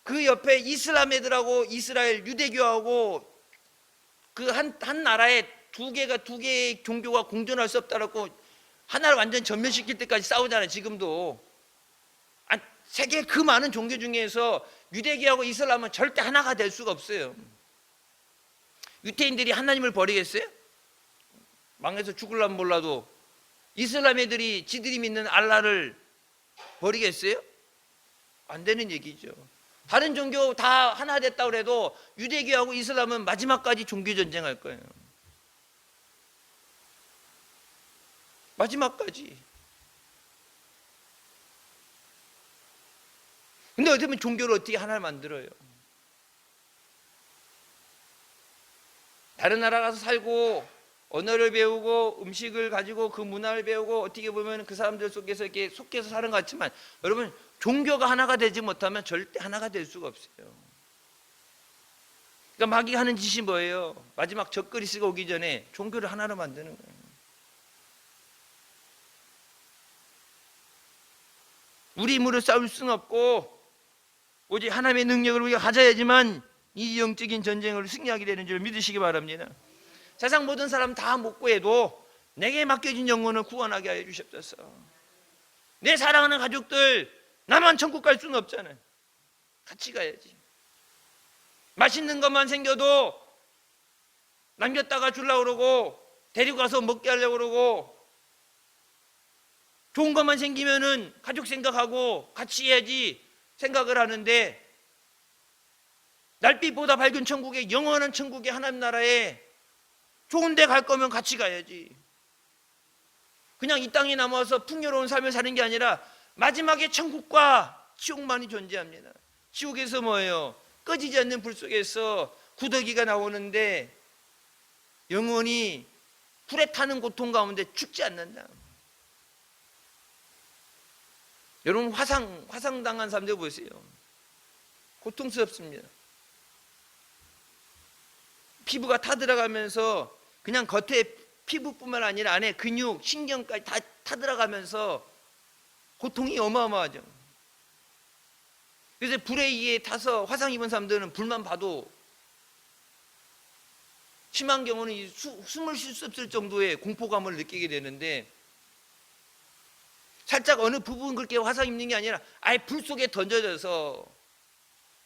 그 옆에 이슬람 애들하고 이스라엘 유대교하고 그 한 나라에 두 개의 종교가 공존할 수 없다라고 하나를 완전 전면시킬 때까지 싸우잖아요. 지금도. 세계 그 많은 종교 중에서 유대교하고 이슬람은 절대 하나가 될 수가 없어요. 유태인들이 하나님을 버리겠어요? 망해서 죽을라면 몰라도. 이슬람 애들이 지들이 믿는 알라를 버리겠어요? 안 되는 얘기죠. 다른 종교 다 하나 됐다고 해도 유대교하고 이슬람은 마지막까지 종교 전쟁할 거예요. 마지막까지. 근데 어떻게 보면 종교를 어떻게 하나를 만들어요? 다른 나라 가서 살고 언어를 배우고 음식을 가지고 그 문화를 배우고 어떻게 보면 그 사람들 속에서 이렇게 속해서 사는 것 같지만, 여러분 종교가 하나가 되지 못하면 절대 하나가 될 수가 없어요. 그러니까 마귀가 하는 짓이 뭐예요? 마지막 적그리스가 오기 전에 종교를 하나로 만드는 거예요. 우리 힘으로 싸울 수는 없고 오직 하나님의 능력을 우리가 가져야지만 이 영적인 전쟁을 승리하게 되는 줄 믿으시기 바랍니다. 세상 모든 사람 다 못 구해도 내게 맡겨진 영혼을 구원하게 하여 주시옵소서. 내 사랑하는 가족들, 나만 천국 갈 수는 없잖아요. 같이 가야지. 맛있는 것만 생겨도 남겼다가 주려고 그러고 데리고 가서 먹게 하려고 그러고, 좋은 것만 생기면은 가족 생각하고 같이 해야지 생각을 하는데, 날빛보다 밝은 천국에, 영원한 천국에, 하나님 나라에 좋은 데 갈 거면 같이 가야지. 그냥 이 땅에 남아서 풍요로운 삶을 사는 게 아니라 마지막에 천국과 지옥만이 존재합니다. 지옥에서 뭐예요? 꺼지지 않는 불 속에서 구더기가 나오는데 영원히 불에 타는 고통 가운데 죽지 않는다. 여러분 화상당한 사람들 보세요. 고통스럽습니다. 피부가 타들어가면서 그냥 겉에 피부뿐만 아니라 안에 근육, 신경까지 다 타들어가면서 고통이 어마어마하죠. 그래서 불에 의해 타서 화상 입은 사람들은 불만 봐도 심한 경우는 숨을 쉴 수 없을 정도의 공포감을 느끼게 되는데, 살짝 어느 부분 그렇게 화상 입는 게 아니라 아예 불 속에 던져져서,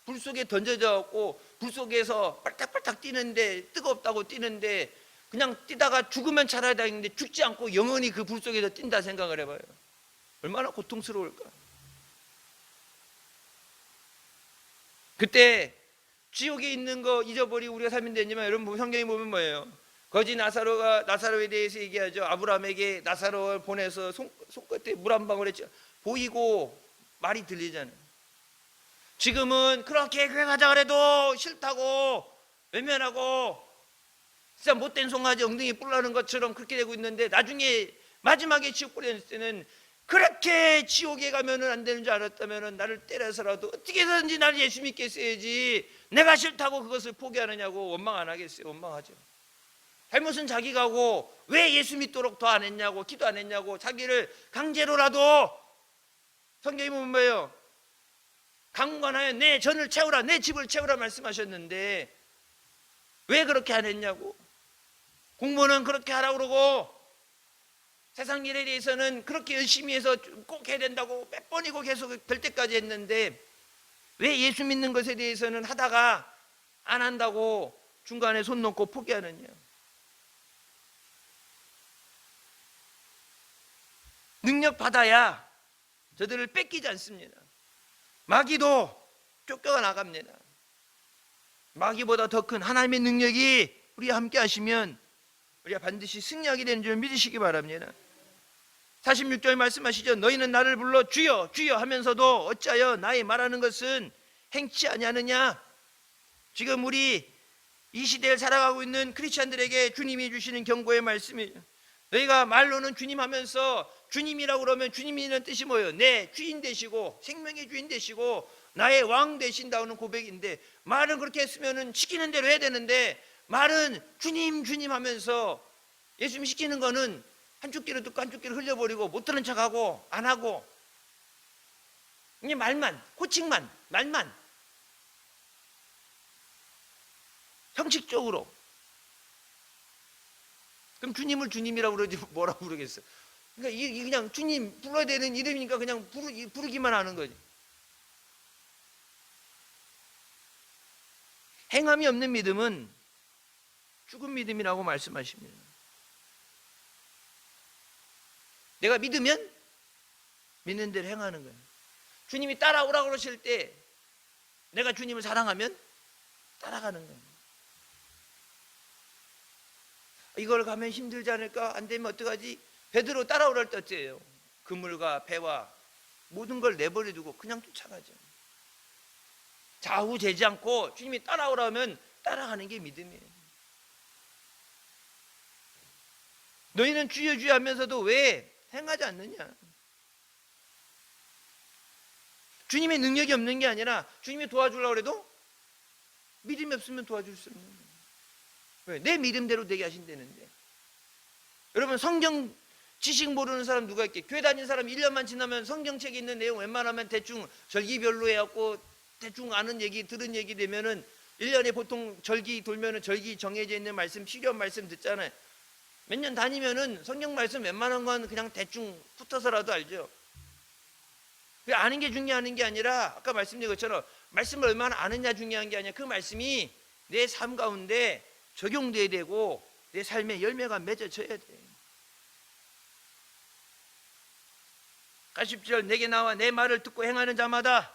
불 속에 던져져갖고 불 속에서 빨딱빨딱 뛰는데, 뜨겁다고 뛰는데 그냥 뛰다가 죽으면 차라리 다행인데 죽지 않고 영원히 그 불 속에서 뛴다 생각을 해봐요. 얼마나 고통스러울까. 그때 지옥에 있는 거 잊어버리고 우리가 살면 되지만, 여러분 성경에 보면 뭐예요? 거지 나사로에 대해서 얘기하죠. 아브라함에게 나사로를 보내서 손끝에 물 한 방울 했죠. 보이고 말이 들리잖아요. 지금은 그렇게 교회 가자 그래도 싫다고 외면하고 진짜 못된 송아지 엉덩이 뿔나는 것처럼 그렇게 되고 있는데, 나중에 마지막에 지옥 불에 있을 때는 그렇게 지옥에 가면은 안 되는 줄 알았다면은 나를 때려서라도 어떻게 해서든지 나를 예수 믿게 했어야지, 내가 싫다고 그것을 포기하느냐고 원망 안 하겠어요? 원망하죠. 잘못은 자기가 하고 왜 예수 믿도록 더 안 했냐고, 기도 안 했냐고, 자기를 강제로라도, 성경이 보면 뭐예요? 강권하여 내 전을 채우라, 내 집을 채우라 말씀하셨는데 왜 그렇게 안 했냐고. 공부는 그렇게 하라고 그러고 세상 일에 대해서는 그렇게 열심히 해서 꼭 해야 된다고 몇 번이고 계속 될 때까지 했는데 왜 예수 믿는 것에 대해서는 하다가 안 한다고 중간에 손 놓고 포기하느냐. 능력 받아야 저들을 뺏기지 않습니다. 마귀도 쫓겨가 나갑니다. 마귀보다 더 큰 하나님의 능력이 우리와 함께 하시면 우리가 반드시 승리하게 되는 줄 믿으시기 바랍니다. 46절 말씀하시죠. 너희는 나를 불러 주여 주여 하면서도 어찌하여 나의 말하는 것은 행치 아니하느냐. 지금 우리 이 시대를 살아가고 있는 크리스찬들에게 주님이 주시는 경고의 말씀이죠. 너희가 말로는 주님 하면서 주님이라고 그러면 주님이라는 뜻이 뭐예요? 내 주인 되시고 생명의 주인 되시고 나의 왕 되신다는 고백인데, 말은 그렇게 했으면 시키는 대로 해야 되는데 말은 주님 주님 하면서 예수님 시키는 거는 한쪽 귀로 듣고 한쪽 귀로 흘려버리고 못 들은 척하고 안 하고 그냥 말만, 호칭만, 말만 형식적으로. 그럼 주님을 주님이라고 그러지 뭐라고 부르겠어. 그러니까 이 그냥 주님 불러야 되는 이름이니까 그냥 부르기만 하는 거지. 행함이 없는 믿음은 죽은 믿음이라고 말씀하십니다. 내가 믿으면 믿는 대로 행하는 거예요. 주님이 따라오라고 그러실 때 내가 주님을 사랑하면 따라가는 거예요. 이걸 가면 힘들지 않을까? 안 되면 어떡하지? 베드로 따라오랄 때 어째요? 그물과 배와 모든 걸 내버려두고 그냥 쫓아가죠. 좌우재지 않고 주님이 따라오라면 따라가는 게 믿음이에요. 너희는 주여 주여 하면서도 왜 행하지 않느냐? 주님의 능력이 없는 게 아니라 주님이 도와주려고 해도 믿음이 없으면 도와줄 수 없는 거예요. 왜? 내 믿음대로 되게 하신다는데. 여러분, 성경 지식 모르는 사람 누가 있게? 교회 다니는 사람 1년만 지나면 성경책에 있는 내용 웬만하면 대충 절기별로 해갖고 대충 아는 얘기, 들은 얘기 되면은 1년에 보통 절기 돌면은 절기 정해져 있는 말씀, 필요한 말씀 듣잖아요. 몇 년 다니면은 성경 말씀 웬만한 건 그냥 대충 붙어서라도 알죠. 아는 게 중요한 게 아니라 아까 말씀드린 것처럼 말씀을 얼마나 아느냐 중요한 게 아니라 그 말씀이 내 삶 가운데 적용돼야 되고 내 삶의 열매가 맺어져야 돼. 80절 내게 나와 내 말을 듣고 행하는 자마다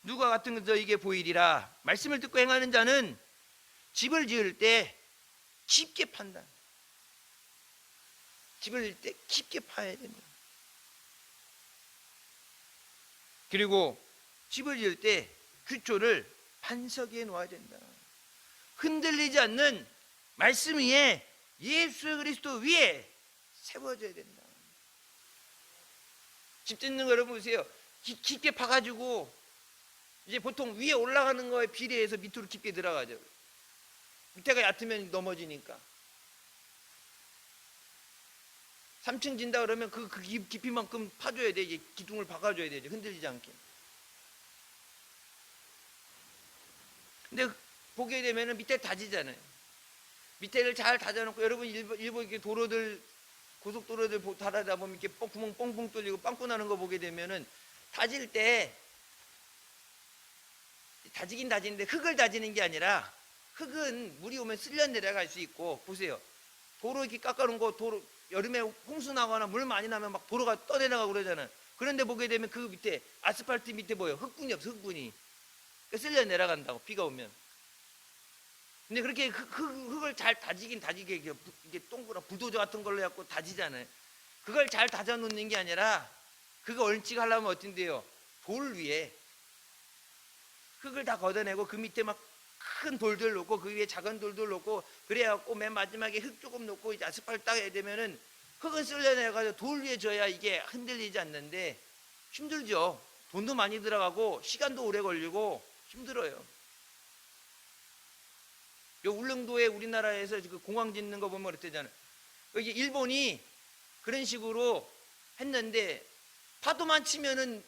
누가 같은 저에게 보이리라. 말씀을 듣고 행하는 자는 집을 지을 때 깊게 판다. 집을 지을 때 깊게 파야 된다. 그리고 집을 지을 때 규초를 반석 위에 놓아야 된다. 흔들리지 않는 말씀 위에 예수 그리스도 위에 세워져야 된다. 집 짓는 거 여러분 보세요. 깊게 파가지고 이제 보통 위에 올라가는 거에 비례해서 밑으로 깊게 들어가죠. 밑에가 얕으면 넘어지니까. 3층 진다 그러면 그 깊이만큼 파줘야 돼. 이제 기둥을 박아줘야 되죠. 흔들리지 않게. 근데 보게 되면은 밑에 다지잖아요. 밑에를 잘 다져놓고 여러분 일본 이렇게 도로들 고속도로들 달아다 보면 이렇게 구멍 뻥뻥 뚫리고 빵꾸 나는 거 보게 되면은 다질 때 다지긴 다지는데 흙을 다지는 게 아니라 흙은 물이 오면 쓸려 내려갈 수 있고 보세요. 도로 이렇게 깎아놓은 거 도로 여름에 홍수 나거나 물 많이 나면 막 도로가 떠내려가고 그러잖아요. 그런데 보게 되면 그 밑에 아스팔트 밑에 뭐예요? 흙분이 없어. 흙분이 쓸려 내려간다고 비가 오면. 근데 그렇게 흙을 잘 다지긴 다지게 이게 동그란 불도저 같은 걸로 해갖고 다지잖아요. 그걸 잘 다져 놓는 게 아니라 그거 얼찍 하려면 어떤데요? 돌 위에 흙을 다 걷어내고 그 밑에 막 큰 돌들 놓고 그 위에 작은 돌들 놓고 그래갖고 맨 마지막에 흙 조금 놓고 이제 아스팔트 딱 해야 되면은 흙은 쓸려내가지고 돌 위에 져야 이게 흔들리지 않는데 힘들죠. 돈도 많이 들어가고 시간도 오래 걸리고 힘들어요. 요 울릉도에 우리나라에서 그 공항 짓는 거 보면 그랬잖아요. 여기 일본이 그런 식으로 했는데 파도만 치면은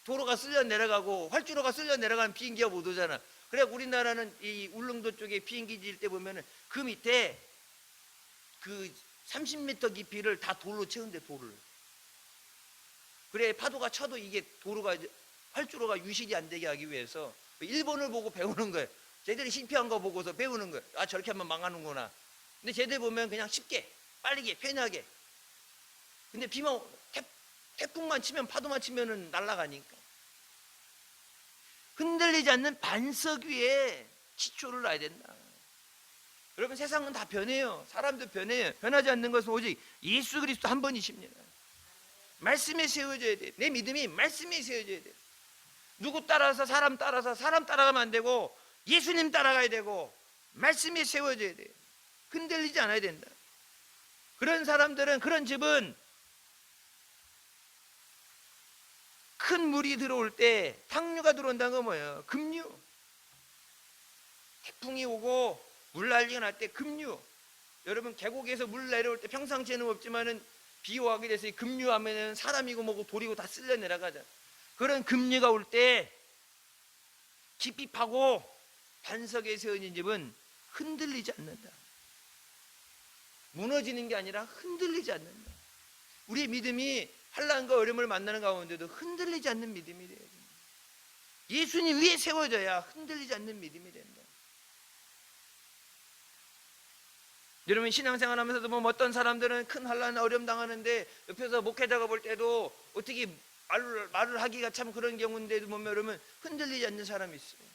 도로가 쓸려 내려가고 활주로가 쓸려 내려가면 비행기가 못 오잖아. 그래 우리나라는 이 울릉도 쪽에 비행기 질 때 보면은 그 밑에 그 30m 깊이를 다 돌로 채운대 돌을. 그래 파도가 쳐도 이게 도로가 활주로가 유실이 안 되게 하기 위해서 일본을 보고 배우는 거예요. 쟤들이 실패한 거 보고서 배우는 거예요. 아 저렇게 하면 망하는구나. 근데 쟤들 보면 그냥 쉽게 빠르게 편하게. 근데 비만 태풍만 치면 파도만 치면은 날아가니까. 흔들리지 않는 반석 위에 기초를 놔야 된다. 여러분, 세상은 다 변해요. 사람도 변해요. 변하지 않는 것은 오직 예수 그리스도 한 분이십니다. 말씀에 세워져야 돼. 내 믿음이 말씀에 세워져야 돼. 누구 따라서 사람 따라가면 안 되고 예수님 따라가야 되고 말씀에 세워져야 돼. 흔들리지 않아야 된다. 그런 사람들은, 그런 집은 큰 물이 들어올 때, 탕류가 들어온다는 건 뭐예요? 급류. 태풍이 오고 물 난리가 날 때 급류. 여러분, 계곡에서 물 내려올 때 평상시에는 없지만은 비 오게 돼서 급류하면은 사람이고 뭐고 돌이고 다 쓸려 내려가잖아. 그런 급류가 올 때 깊이 파고 반석에 세워진 집은 흔들리지 않는다. 무너지는 게 아니라 흔들리지 않는다. 우리의 믿음이 환난과 어려움을 만나는 가운데도 흔들리지 않는 믿음이 돼야 됩니다. 예수님 위에 세워져야 흔들리지 않는 믿음이 된다. 여러분, 신앙생활 하면서도 뭐 어떤 사람들은 큰 환난 어려움 당하는데 옆에서 목회자가 볼 때도 어떻게 말을 하기가 참 그런 경우인데도 보면 여러분 흔들리지 않는 사람이 있어요.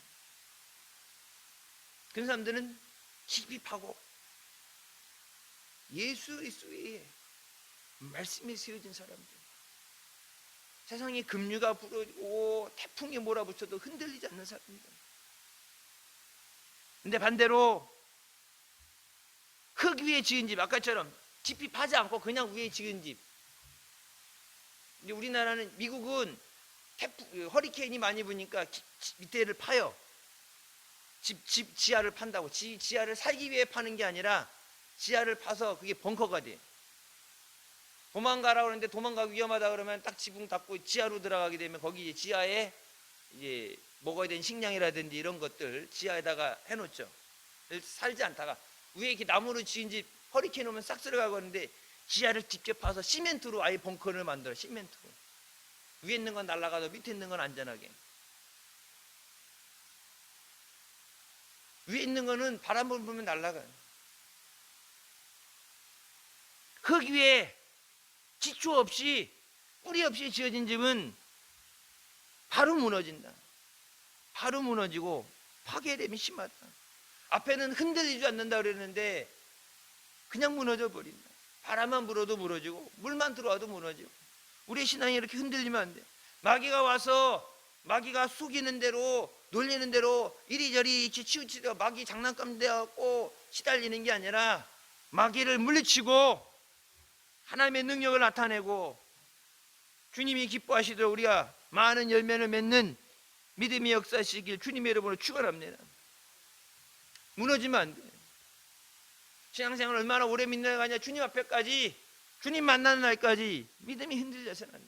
그런 사람들은 깊이 파고 예수 그리스도의 말씀에 세워진 사람들. 세상에 급류가 불어오고 태풍이 몰아붙여도 흔들리지 않는 사람들. 근데 반대로 흙 위에 지은 집, 아까처럼 깊이 파지 않고 그냥 위에 지은 집. 근데 우리나라는, 미국은 허리케인이 많이 부니까 밑에를 파요. 집 지하를 판다고. 지하를 살기 위해 파는 게 아니라 지하를 파서 그게 벙커가 돼. 도망가라 그러는데 도망가기 위험하다 그러면 딱 지붕 닫고 지하로 들어가게 되면 거기 이제 지하에 이제 먹어야 되는 식량이라든지 이런 것들 지하에다가 해놓죠. 살지 않다가 위에 이렇게 나무로 지은 집 허리케인 오면 싹 들어가고 하는데 지하를 직접 파서 시멘트로 아예 벙커를 만들어. 시멘트로. 위에 있는 건 날아가도 밑에 있는 건 안전하게. 위에 있는 거는 바람을 불면 날아가요. 흙 위에 기초 없이 뿌리 없이 지어진 집은 바로 무너진다. 바로 무너지고 파괴됨이 심하다. 앞에는 흔들리지 않는다 그랬는데 그냥 무너져 버린다. 바람만 불어도 무너지고 물만 들어와도 무너지고. 우리의 신앙이 이렇게 흔들리면 안 돼. 마귀가 와서 마귀가 속이는 대로 놀리는 대로 이리저리 치우치다가 마귀 장난감 되었고 시달리는 게 아니라 마귀를 물리치고 하나님의 능력을 나타내고 주님이 기뻐하시도록 우리가 많은 열매를 맺는 믿음의 역사시길 주님의 이름으로 축원합니다. 무너지면 안 돼. 신앙생활 얼마나 오래 믿는 가냐. 주님 앞에까지, 주님 만나는 날까지 믿음이 흔들려서는 안 돼.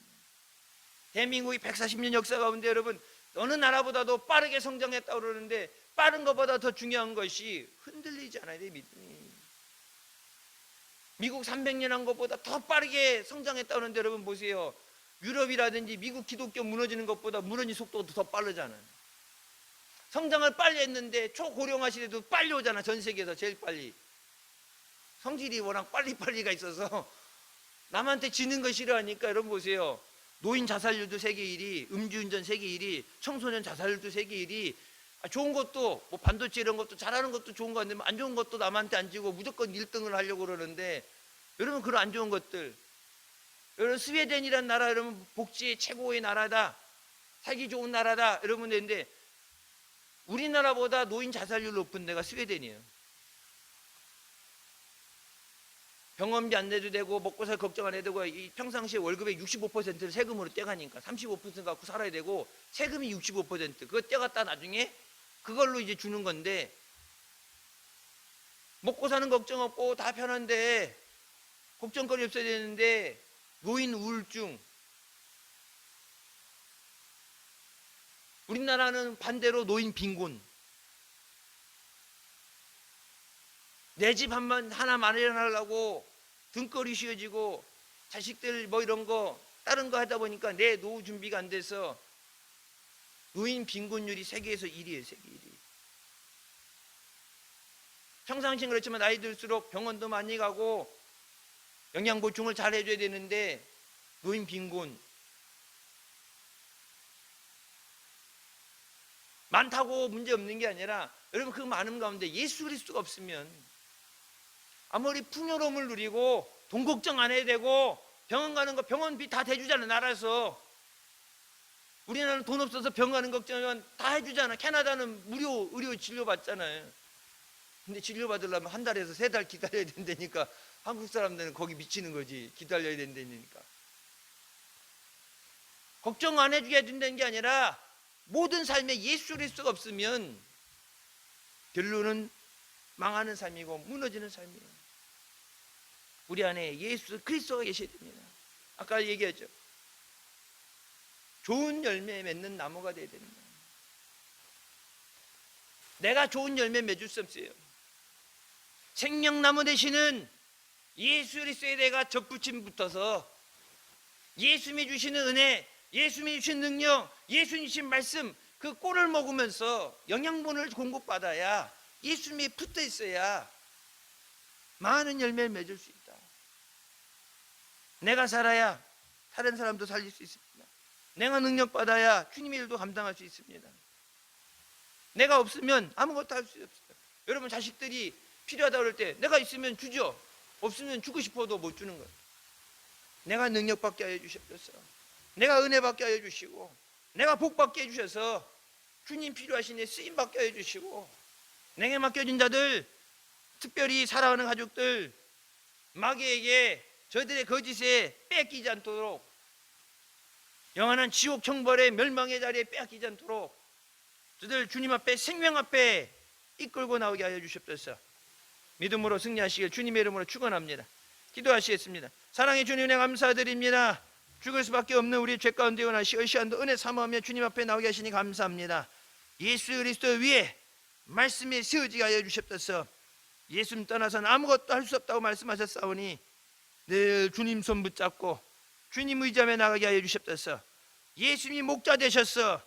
대한민국이 140년 역사 가운데 여러분 어느 나라보다도 빠르게 성장했다고 그러는데 빠른 것보다 더 중요한 것이 흔들리지 않아야 돼. 믿음이. 미국 300년 한 것보다 더 빠르게 성장했다고 하는데 여러분 보세요. 유럽이라든지 미국 기독교 무너지는 것보다 무너지는 속도가 더 빠르잖아요. 성장을 빨리 했는데 초고령화 시대도 빨리 오잖아. 전 세계에서 제일 빨리. 성질이 워낙 빨리빨리가 있어서 남한테 지는 거 싫어하니까 여러분 보세요. 노인 자살률도 세계 1위, 음주운전 세계 1위, 청소년 자살률도 세계 1위. 좋은 것도 뭐 반도체 이런 것도 잘하는 것도 좋은 거 같은데 안 좋은 것도 남한테 안 지고 무조건 1등을 하려고 그러는데 여러분 그런 안 좋은 것들, 여러분 스웨덴이란 나라 여러분 복지의 최고의 나라다, 살기 좋은 나라다 여러분 되는데 우리나라보다 노인 자살률 높은 데가 스웨덴이에요. 병원비 안 내도 되고 먹고 살 걱정 안 해도 되고 이 평상시에 월급의 65%를 세금으로 떼가니까 35% 갖고 살아야 되고 세금이 65% 그거 떼갔다 나중에 그걸로 이제 주는 건데 먹고 사는 걱정 없고 다 편한데 걱정거리 없어야 되는데 노인 우울증. 우리나라는 반대로 노인 빈곤. 내 집 하나 마련하려고 등골이 씌워지고 자식들 뭐 이런 거 다른 거 하다 보니까 내 노후 준비가 안 돼서 노인 빈곤율이 세계에서 1위예요. 세계 1위. 평상시는 그렇지만 나이 들수록 병원도 많이 가고 영양 보충을 잘 해줘야 되는데 노인 빈곤 많다고 문제 없는 게 아니라 여러분 그 많은 가운데 예수 그리스도가 없으면 아무리 풍요로움을 누리고 돈 걱정 안 해야 되고 병원 가는 거 병원비 다 대주잖아. 나라에서. 우리나라는 돈 없어서 병 가는 걱정은 다 해주잖아. 캐나다는 무료 의료 진료 받잖아요. 근데 진료 받으려면 한 달에서 3달 기다려야 된다니까 한국 사람들은 거기 미치는 거지. 기다려야 된다니까. 걱정 안 해주게 된다는 게 아니라 모든 삶에 예수 그리스도가 없으면 결론은 망하는 삶이고 무너지는 삶이에요. 우리 안에 예수 그리스도가 계셔야 됩니다. 아까 얘기했죠. 좋은 열매 맺는 나무가 되어야 됩니다. 내가 좋은 열매 맺을 수 없어요. 생명나무 되시는 예수 그리스도에 내가 접붙임 붙어서 예수님이 주시는 은혜, 예수님이 주신 능력, 예수님이 주신 말씀 그 꼴을 먹으면서 영양분을 공급받아야 예수님이 붙어 있어야 많은 열매를 맺을 수 있다. 내가 살아야 다른 사람도 살릴 수 있습니다. 내가 능력받아야 주님의 일도 감당할 수 있습니다. 내가 없으면 아무것도 할 수 없어요. 여러분 자식들이 필요하다 그럴 때 내가 있으면 주죠. 없으면 주고 싶어도 못 주는 거예요. 내가 능력받게 하여 주셨어. 내가 은혜받게 하여 주시고 내가 복받게 해주셔서 주님 필요하신 데 쓰임받게 하여 주시고 내게 맡겨진 자들 특별히 사랑하는 가족들 마귀에게 저희들의 거짓에 뺏기지 않도록 영원한 지옥 형벌의 멸망의 자리에 빼앗기지 않도록 저들 주님 앞에 생명 앞에 이끌고 나오게 하여 주시옵소서. 믿음으로 승리하시길 주님의 이름으로 축원합니다. 기도하시겠습니다. 사랑의 주님 은혜 감사드립니다. 죽을 수밖에 없는 우리 죄 가운데 원하시고 이 시간도 은혜 삼아하며 주님 앞에 나오게 하시니 감사합니다. 예수 그리스도 위에 말씀이 세워지게 하여 주시옵소서. 예수님 떠나서는 아무것도 할 수 없다고 말씀하셨사오니 늘 주님 손 붙잡고 주님 의지하며 나가게 하여 주시옵소서. 예수님이 목자 되셔서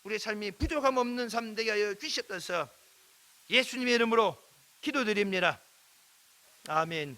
우리의 삶이 부족함 없는 삶 되게 하여 주시옵소서. 예수님의 이름으로 기도드립니다. 아멘.